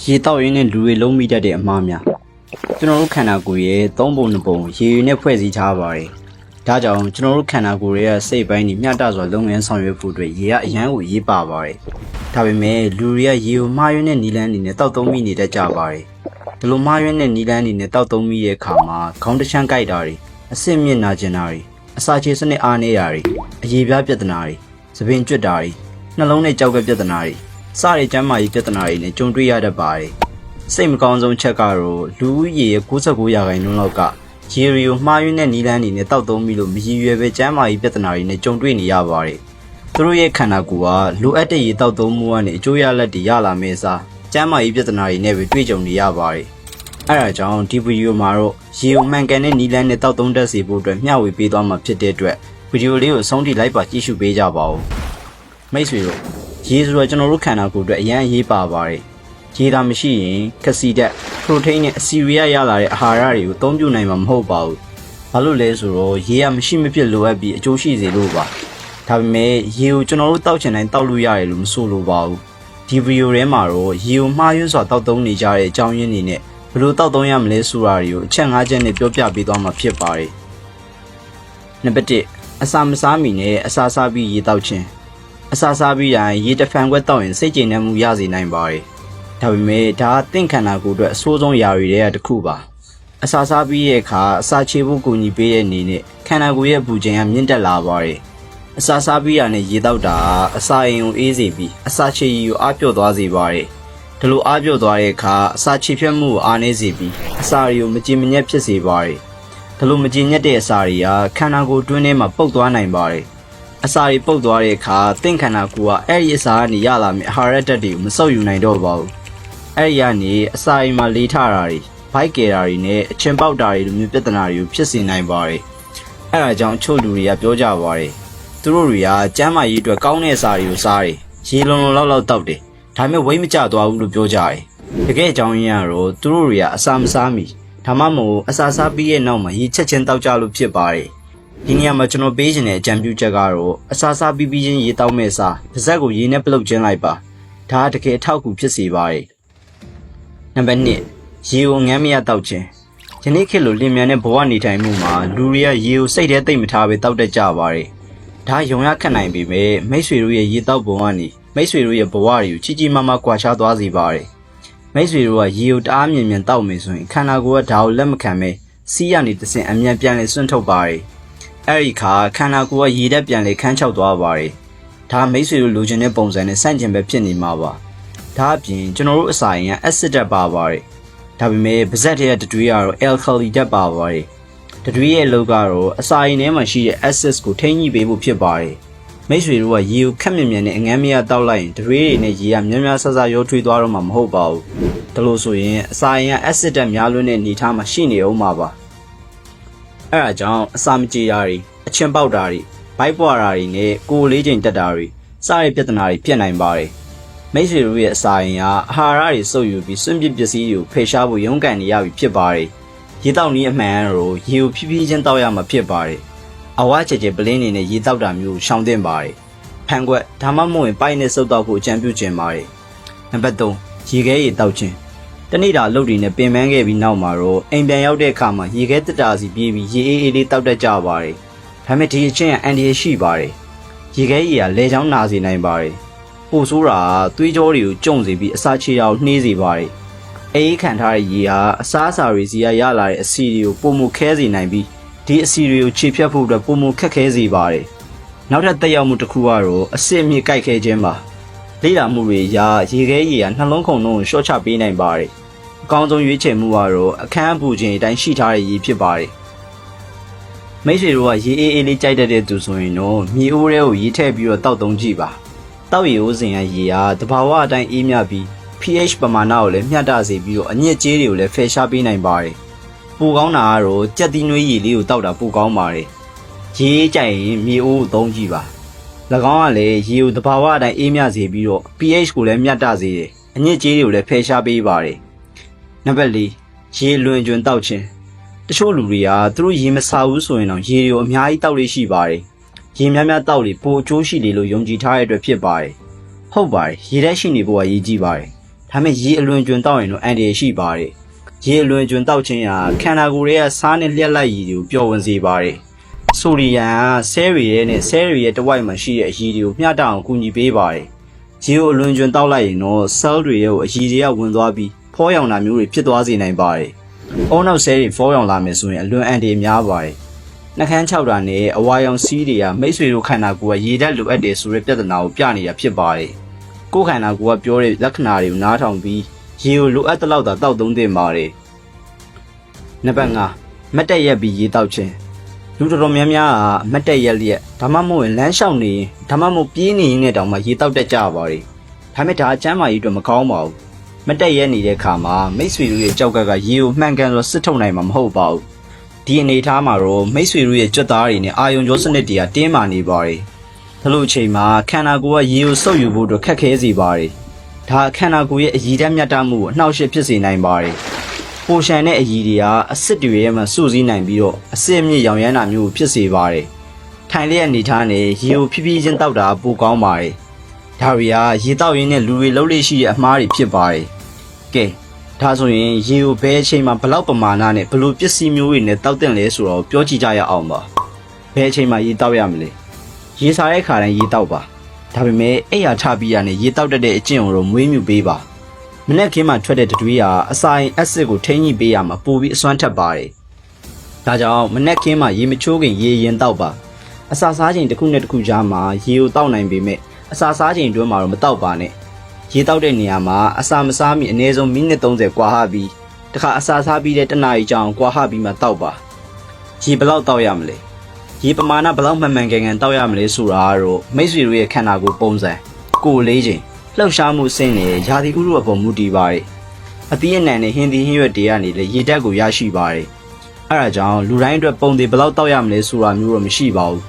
ရေတောက်ရင်းနဲ့လူတွေလုံးမိတတ်တဲ့အမှားများကျွန်တော်တို့ခန္ဓာကိုယ်ရဲ့၃ပုံ၂ပုံရေတွေနဲ့ဖွဲ့စည်းထားပါတယ်ဒါကြောင့်ကျွန်တော်တို့ခန္ဓာကိုယ်ရဲ့စိတ်ပိုင်းတွေမျှတစွာလုပ်ငန်းဆောင်ရွက်ဖို့အတွက်ရေကအရန်ကိုရေးပါပါတယ်ဒါပေမဲ့လူတွေကရေကိုမှားယွင်းတဲ့နီလန်းအနေနဲ့တောက်သုံးမိနေတတ်ကြပါတယ်ဒီလိုမှားယွင်းတဲ့နီလန်းအနေနဲ့တောက်သုံးမိတဲ့အခါမှာခေါင်းတစ်ချမ်းကိုက်တာတွေအဆင့်မြင့်နာကျင်တာတွေအစာချေစနစ်အားနည်းတာတွေအရေပြားပြဿနာတွေသပင်ကျွတ်တာတွေနှလုံးနဲ့ကြောက်ကပြဿနာတွေစတဲ့ကျန်းမာရေးပြဿနာတွေနဲ့ကြုံတွေ့ရတတ်ပါတယ်စိတ်မကောင်းဆုံးချက်ကတော့လူဦးရေရဲ့69%လောက်ကရေရီကိုမှားယွင်းတဲ့နီလန်းအနေနဲ့တောက်သုံးပြီးလို့မရည်ရွယ်ပဲကျန်းမာရေးပြဿနာတွေနဲ့ကြုံတွေ့နေရပါတယ်သူတို့ရဲ့ခန္ဓာကိုယ်ကလိုအပ်တဲ့ရေတောက်သုံးမှုကနေအကျိုးရလဒ်တွေရလာမယ့်အစားကျန်းမာရေးပြဿနာတွေနဲ့ပဲတွေ့ကြုံနေရပါတယ်အဲဒါကြောင့်ဒီဗီဒီယိုမှာတော့ရေကိုမှန်ကန်တဲ့နီလန်းနဲ့တောက်သုံးတတ်စေဖို့အတွက်မျှဝေပေးသွားမှာဖြစ်တဲ့အတွက်ဗီဒီယိုလေးကိုအဆုံးထိလိုက်ပါကြည့်ရှုပေးကြပါဦးမိတ်ဆွေတို့ရေဆိုတော့ကျွန်တော်တို့ခန္ဓာကိုယ်အတွက်အရန်အရေးပါပါတယ်ရေသာမရှိရင်ကစီဓာတ်ပရိုတိန်းနဲ့အဆီရီးယားရလာတဲ့အာဟာရတွေကိုအသုံးပြုနိုင်မှာမဟုတ်ပါဘူးဘာလို့လဲဆိုတော့ရေကမရှိမဖြစ်လိုအပ်ပြီးအကျိုးရှိစေလို့ပါဒါပေမဲ့ရေကိုကျွန်တော်တို့တောက်ချင်တိုင်းတောက်လို့ရတယ်လို့မဆိုလိုပါဘူးဒီဗီဒီယိုထဲမှာတော့ရေကိုမှားယွင်းစွာတောက်သုံးနေကြတဲ့အကြောင်းရင်းတွေနဲ့ဘယ်လိုတောက်သုံးရမလဲဆိုတာတွေကိုအချက်၅ချက်နဲ့ပြောပြပေးသွားမှာဖြစ်ပါတယ်နံပါတ်1အစာမစားမီနဲ့အစာစားပြီးရေတောက်ခြင်းအစာစားပြီးရင်ရေတစ်ဖန်ခွက်တောက်ရင်စိတ်ကျေနပ်မှုရစေနိုင်ပါတယ်ဒါပေမဲ့ဒါကတင့်ခန္ဓာကိုယ်အတွက်အဆိုးဆုံးຢာတွေထဲကတစ်ခုပါအစာစားပြီးရဲ့အခါအစာချေဖို့ကူညီပေးတဲ့အနေနဲ့ခန္ဓာကိုယ်ရဲ့ပူချိန်ကမြင့်တက်လာပါတယ်အစာစားပြီးရနဲ့ရေတောက်တာအစာအိမ်ကိုအေးစေပြီးအစာချေရီကိုအားပြော့သွားစေပါတယ်ဒီလိုအားပြော့သွားတဲ့အခါအစာချေဖြတ်မှုကိုအားနည်းစေပြီးအစာတွေကိုမကြင်မညက်ဖြစ်စေပါတယ်ဒီလိုမကြင်ညက်တဲ့အစာတွေကခန္ဓာကိုယ်တွင်းထဲမှာပုတ်သွားနိုင်ပါတယ်အစာတွေပုတ်သွားတဲ့အခါတင့်ခန္ဓာကိုယ်ကအဲ့ဒီအစာကနေရလာမယ့်အာဟာရဓာတ်တွေကိုမစုပ်ယူနိုင်တော့ပါဘူးအဲ့ဒီကနေအစာအိမ်မှာလေးထတာတွေဘိုက်ကယ်တာတွေနဲ့အချင်းပေါက်တာတွေလိုမျိုးပြဿနာတွေကိုဖြစ်စေနိုင်ပါတယ်အဲ့ဒါကြောင့်ချို့လူတွေကပြောကြပါတယ်သူတို့တွေကကျန်းမာရေးအတွက်ကောင်းတဲ့အစာတွေကိုစားတယ်ရေလုံးလုံးလောက်တောက်တယ်ဒါပေမဲ့ဝိတ်မကျသွားဘူးလို့ပြောကြတယ်တကယ်အကြောင်းရင်းကတော့သူတို့တွေကအစာမစားမီဒါမှမဟုတ်အစာစားပြီးရဲ့နောက်မှာရေချက်ချင်းတောက်ကြလို့ဖြစ်ပါတယ်ဒီနေရာမှာကျွန်တော်ပေးချင်တဲ့အကြံပြုချက်ကတော့အစာစားပြီးချင်းရေတောက်မဲ့အစားပါးစပ်ကိုရေနဲ့ပလုတ်ခြင်းလိုက်ပါဒါကတကယ်အထောက်အကူဖြစ်စေပါတယ်နံပါတ်2ရေကိုငမ်းမရတောက်ခြင်းယနေ့ခေတ်လိုလင်းမြန်တဲ့ဘဝနေထိုင်မှုမှာလူတွေကရေကိုစိတ်ထဲသိမ့်မထားပဲတောက်တတ်ကြပါတယ်ဒါယုံရခက်နိုင်ပေမဲ့မိတ်ဆွေတို့ရဲ့ရေတောက်ပုံကနေမိတ်ဆွေတို့ရဲ့ဘဝတွေကိုကြီးကြီးမားမားကွာခြားသွားစေပါတယ်မိတ်ဆွေတို့ကရေကိုတအားမြင်မြင်တောက်မယ်ဆိုရင်ခန္ဓာကိုယ်ကဒါကိုလက်မခံပဲစီးရနေတစ်စင်အမြန်ပြန်လဲစွန့်ထုတ်ပါတယ်အဲ့ဒီခါခန္ဓာကိုယ်ကရေဓာတ်ပြန်လဲခန်းချောက်သွားပါတယ်ဒါမိတ်ဆွေတို့လိုချင်တဲ့ပုံစံနဲ့ဆန့်ကျင်ပဲဖြစ်နေမှာပါဒါအပြင်ကျွန်တော်တို့အစာရင်ကအက်ဆစ်ဓာတ်ပါပါတယ်ဒါပေမဲ့ပါးစပ်ထဲကတတွေးကတော့အယ်ကလီဓာတ်ပါပါတယ်တတွေးရဲ့အလုပ်ကတော့အစာရင်ထဲမှာရှိတဲ့ acid ကိုထိန်းညှိပေးဖို့ဖြစ်ပါတယ်မိတ်ဆွေတို့ကရေကိုခက်မြင်မြင်နဲ့အငမ်းမရတောက်လိုက်ရင်တတွေးတွေနဲ့ရေကများများဆဆရောထွေးသွားတော့မှာမဟုတ်ပါဘူးဒါလို့ဆိုရင်အစာရင်ကအက်ဆစ်ဓာတ်များလွန်းတဲ့အနေအထားမှာရှိနေအောင်ပါအဲ့ဒါကြောင့်အစာမကြေတာတွေအချင်းပေါက်တာတွေဘိုက်ပွားတာတွေနဲ့ကိုယ်လေးချိန်တက်တာတွေစတဲ့ပြဿနာတွေဖြစ်နိုင်ပါတယ်မိတ်ဆွေတို့ရဲ့အစာရင်ကအာဟာရတွေစုပ်ယူပြီးစွန့်ပစ်ပစ္စည်းတွေကိုဖယ်ရှားဖို့ရုန်းကန်နေရပြီဖြစ်ပါတယ်ရေတောက်နည်းအမှန်ကတော့ရေကိုဖြည်းဖြည်းချင်းတောက်ရမှာဖြစ်ပါတယ်အဝါချေချေပလင်းနေနဲ့ရေတောက်တာမျိုးရှောင်သင့်ပါတယ်ဖန်ခွက်ဒါမှမဟုတ်ရင်ပိုက်နဲ့စုပ်တောက်ဖို့အကြံပြုချင်ပါတယ်နံပါတ်3ရေခဲရေတောက်ခြင်းတနေ့တာအလုပ်တွေနဲ့ပင်ပန်းခဲ့ပြီးနောက်မှာတော့အိမ်ပြန်ရောက်တဲ့အခါမှာရေခဲတက်တာစီပြေးပြီးရေအေးအေးလေးတောက်တတ်ကြပါတယ်ဒါပေမဲ့ဒီအချင်းကအန်ဒီရရှိပါတယ်ရေခဲရေကလေချောင်းနာစေနိုင်ပါတယ်ပိုဆိုးတာသွေးကြောတွေကိုကျုံစေပြီးအစာချေတာကိုနှေးစေပါတယ်အေးခံထားတဲ့ရေဟာအစာအစာတွေစီကရလာတဲ့အဆီတွေကိုပုံမခဲစေနိုင်ပြီးဒီအဆီတွေကိုခြေဖြတ်ဖို့အတွက်ပုံမခက်ခဲစေပါတယ်နောက်ထပ်တက်ရောက်မှုတစ်ခုကတော့အစစ်အမြစ်ကြိုက်ခဲခြင်းပါလေ့လာမှုတွေရာရေခဲရေကနှလုံးခုန်လုံးကိုရှော့ချပေးနိုင်ပါတယ်အကောင်းဆုံးရွေးချယ်မှုကတော့အခန်းအပူချိန်အတိုင်းရှိထားတဲ့ရေဖြစ်ပါတယ်မိတ်ဆွေတို့ကရေအေးအေးလေးကြိုက်တတ်တဲ့သူဆိုရင်တော့မြေအိုးထဲကိုရေထည့်ပြီးတော့တောက်သုံးကြည့်ပါတောက်ရေအိုးစဉ်ကရေဟာတဘာဝအတိုင်းအေးမြပြီး pH ပမာဏကိုလည်းမျှတစေပြီးတော့အညစ်အကြေးတွေကိုလည်းဖယ်ရှားပေးနိုင်ပါတယ်ပိုကောင်းတာကတော့ကြက်သီးနွေးရည်လေးကိုတောက်တာပိုကောင်းပါတယ်ရေကြိုက်ရင်မြေအိုးကိုသုံးကြည့်ပါ၎င်းကလည်းရေကိုတဘာဝအတိုင်းအေးမြစေပြီးတော့ pH ကိုလည်းမျှတစေတယ်အညစ်အကြေးတွေကိုလည်းဖယ်ရှားပေးပါတယ်နံပါတ်4ရေလွင်ကျွံတောက်ခြင်းတချို့လူတွေကသူတို့ရေမစားဘူးဆိုရင်တော့ရေတွေကိုအများကြီးတောက်လို့ရှိပါတယ်ရေများများတောက်လေပိုအကျိုးရှိလေလို့ယုံကြည်ထားတဲ့အတွက်ဖြစ်ပါတယ်ဟုတ်ပါတယ်ရေထဲရှိနေဖို့ကရည်ကြီးပါတယ် ဒါပေမဲ့ရေအလွန်ကျွံတောက်ရင်တော့အန်ဒီရှိပါတယ်ရေအလွန်ကျွံတောက်ခြင်းဟာခန္ဓာကိုယ်ရဲ့စားနဲ့လျက်လိုက်ရည်တွေကိုပျော်ဝင်စေပါတယ်ဆိုဒီယမ်ကဆဲရီရဲ့နဲ့ဆဲရီရဲ့တဝိုက်မှာရှိတဲ့အရည်တွေကိုမျှတအောင်ကူညီပေးပါတယ်ရေကိုအလွန်ကျွံတောက်လိုက်ရင်တော့ဆဲလ်တွေရဲ့အရည်တွေကဝင်သွားပြီးဖောရောင်တာမျိုးတွေဖြစ်သွားစေနိုင်ပါတယ်အုံနောက်ဆဲတွေဖောရောင်လာမယ်ဆိုရင်အလွန်အန်ဒီများပါတယ်နှကန်း6တာနဲ့အဝါရောင်စီးတွေကမိတ်ဆွေတို့ခန္ဓာကိုယ်ကရေဓာတ်လိုအပ်တယ်ဆိုတဲ့ပြဿနာကိုပြနေတာဖြစ်ပါတယ်ကိုယ်ခန္ဓာကိုယ်ကပြောတဲ့လက္ခဏာတွေကိုနားထောင်ပြီးရေကိုလိုအပ်တဲ့လောက်သာတောက်သုံးသင့်ပါတယ်နံပါတ်5မတ်တက်ရက်ပြီးရေတောက်ခြင်းလူတော်တော်များများကမတ်တက်ရက်လျက်ဒါမှမဟုတ်လမ်းလျှောက်နေရင်ဒါမှမဟုတ်ပြေးနေရင်လည်းတောင်မှရေတောက်တတ်ကြပါတယ်ဒါမဲ့ဒါအကျမ်းမာရေးအတွက်မကောင်းပါဘူးမတ်တက်ရက်နေတဲ့အခါမှာမိတ်ဆွေတို့ရဲ့ကြောက်ကရေကိုမှန်ကန်စွာစစ်ထုတ်နိုင်မှာမဟုတ်ပါဘူးဒီအနေအထားမှာတော့မိတ်ဆွေတို့ရဲ့ကြွက်သားတွေနဲ့အာယုံကြောစနစ်တွေကတင်းမာနေပါတယ်ဒါလို့အချိန်မှာခန္ဓာကိုယ်ကရေကိုစုပ်ယူဖို့အတွက်ခက်ခဲစေပါတယ်ဒါခန္ဓာကိုယ်ရဲ့အရည်ဓာတ်မြတ်တမှုကိုအနှောက်အယှက်ဖြစ်စေနိုင်ပါတယ်ပိုရှန်တဲ့အရည်တွေကအဆစ်တွေရဲ့မှာစုစည်းနိုင်ပြီးတော့အဆစ်အမြစ်ရောင်ရမ်းတာမျိုးဖြစ်စေပါတယ်ထိုင်လျက်အနေထားနဲ့ရေကိုဖြည်းဖြည်းချင်းတောက်တာပိုကောင်းပါတယ်ဒါတွေကရေတောက်ရင်းနဲ့လူတွေလှုပ်လေ့ရှိတဲ့အမှားတွေဖြစ်ပါတယ်ကဲဒါဆိုရင်ရေကိုဘယ်အချိန်မှာဘလောက်ပမာဏနဲ့ဘယ်လိုပစ္စည်းမျိုးတွေနဲ့တောက်တင်လဲဆိုတော့ပြောကြည့်ကြရအောင်ပါဘယ်အချိန်မှာရေတောက်ရမလဲရေစားတဲ့ခါတိုင်းရေတောက်ပါဒါပေမဲ့အဲ့ရထပြီးရနဲ့ရေတောက်တတ်တဲ့အကျင့်ကိုတော့မွေးမြူပေးပါမနေ့ကင်းမှာထွက်တဲ့တတွေးဟာအစာရင်အက်ဆစ်ကိုထိန်းညှိပေးရမှာပိုပြီးအစွမ်းထက်ပါတယ်ဒါကြောင့်မနေ့ကင်းမှာရေမချိုးခင်ရေရင်တောက်ပါအစာစားချိန်တစ်ခုနဲ့တစ်ခုကြားမှာရေကိုတောက်နိုင်ပေမဲ့အစာစားချိန်အတွင်းမှာတော့မတောက်ပါနဲ့ရေတောက်တဲ့နေရာမှာအစာမစားမီအနည်းဆုံးမိနစ်30ကွာဟပြီးတခါအစာစားပြီးတဲ့တနားရီကြာအောင်ကွာဟပြီးမှတောက်ပါရေဘယ်လောက်တောက်ရမလဲရေပမာဏဘယ်လောက်မှန်မှန်ကန်ကန်တောက်ရမလဲဆိုတာကတော့မိတ်ဆွေတို့ရဲ့ခန္ဓာကိုယ်ပုံစံကိုယ်လေးချိန်လှုပ်ရှားမှုစင်းနဲ့ယာတိဥရုအပေါ်မူတည်ပါတယ်အသီးအနှံနဲ့ဟင်းသီးဟင်းရွက်တွေကနေလည်းရေဓာတ်ကိုရရှိပါတယ်အဲဒါကြောင့်လူတိုင်းအတွက်ပုံသေးဘယ်လောက်တောက်ရမလဲဆိုတာမျိုးတော့မရှိပါဘူး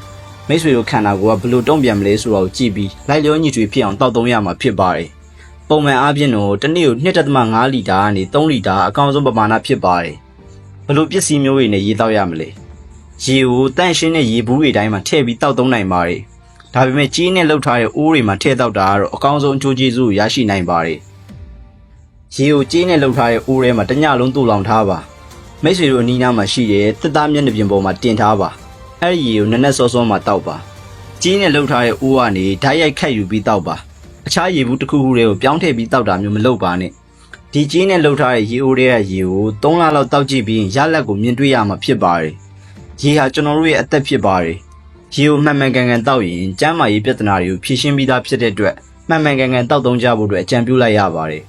မိတ်ဆွေတို့ခန္ဓာကိုယ်ကဘယ်လိုတုံ့ပြန်မလဲဆိုတာကိုကြည့်ပြီးလိုက်လျောညီထွေဖြစ်အောင်တောက်သုံးရမှာဖြစ်ပါတယ်ပုံမှန်အားဖြင့်တော့တစ်နေ့ကို 2.5 လီတာကနေ3လီတာအကောင်းဆုံးပမာဏဖြစ်ပါတယ်ဘယ်လိုပစ္စည်းမျိုးတွေနဲ့ရေတောက်ရမလဲရေကိုတန့်ရှင်းတဲ့ရေဘူးတွေတိုင်းမှာထည့်ပြီးတောက်သုံးနိုင်ပါတယ်ဒါပေမဲ့ကြီးနဲ့လှုပ်ထားတဲ့အိုးတွေမှာထည့်တောက်တာကတော့အကောင်းဆုံးအကျိုးကျေးဇူးကိုရရှိနိုင်ပါတယ်ရေကိုကြီးနဲ့လှုပ်ထားတဲ့အိုးထဲမှာတစ်ညလုံးတူလောင်ထားပါမိတ်ဆွေတို့အနီးနားမှာရှိတဲ့တစ်သားမျက်နှာပြင်ပေါ်မှာတင်ထားပါအဲ့ဒီရေကိုနက်နက်စောစောမှာတောက်ပါကြီးနဲ့လှုပ်ထားတဲ့အိုးကနေဓာတ်ရိုက်ခတ်ယူပြီးတောက်ပါအခြားရေဘူးတစ်ခုခုတွေကိုပြောင်းထည့်ပြီးတောက်တာမျိုးမလုပ်ပါနဲ့ဒီကြီးနဲ့လှုပ်ထားတဲ့ရေအိုးတွေကရေကို3လလောက်တောက်ကြည့်ပြီးရလက်ကိုမြင်တွေ့ရမှာဖြစ်ပါတယ်ရေဟာကျွန်တော်တို့ရဲ့အသက်ဖြစ်ပါတယ်ရေကိုမှန်မှန်ကန်ကန်တောက်ရင်ကျန်းမာရေးပြဿနာတွေကိုဖြေရှင်းပြီးသားဖြစ်တဲ့အတွက်မှန်မှန်ကန်ကန်တောက်သုံးကြဖို့အတွက်အကြံပြုလိုက်ရပါတယ်